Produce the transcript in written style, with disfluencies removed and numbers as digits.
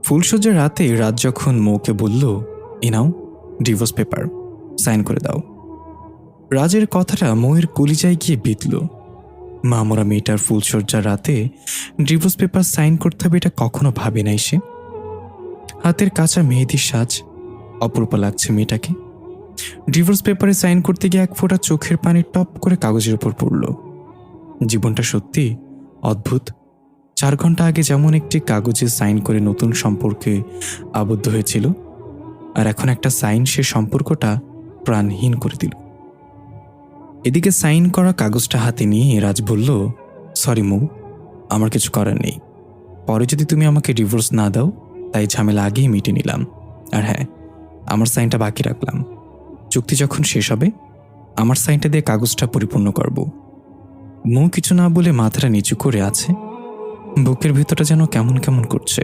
ফুলসজ্জার রাতে রাত যখন মৌকে বলল, এ নাও ডিভোর্স পেপার, সাইন করে দাও। রাজের কথাটা মৌয়ের কলিজায় গিয়ে বিঁধল। মা মরা মেয়েটার ফুলসজ্জার রাতে ডিভোর্স পেপার সাইন করতে হবে এটা কখনো ভাবে নাই সে। হাতের কাঁচা মেহেদির সাজ, অপূর্ব লাগছে মেয়েটাকে। ডিভোর্স পেপারে সাইন করতে গিয়ে এক ফোঁটা চোখের পানি টপ করে কাগজের উপর পড়ল। জীবনটা সত্যি অদ্ভুত। 4 ঘন্টা আগে যেমন একটি কাগজে সাইন করে নতুন সম্পর্কে আবদ্ধ হয়েছিল, আর এখন একটা সাইন সে সম্পর্কটা প্রাণহীন করে দিল। এদিকে সাইন করা কাগজটা হাতে নিয়ে রাজ বলল, সরি মৌ, আমার কিছু করার নেই। পরে যদি তুমি আমাকে ডিভোর্স না দাও, তাই ঝামেলা আগেই মিটে নিলাম। আর হ্যাঁ, আমার সাইনটা বাকি রাখলাম। চুক্তি যখন শেষ হবে, আমার সাইনটা দিয়ে কাগজটা পরিপূর্ণ করব। মৌ কিছু না বলে মাথাটা নিচু করে আছে। বুকের ভেতরটা যেন কেমন কেমন করছে।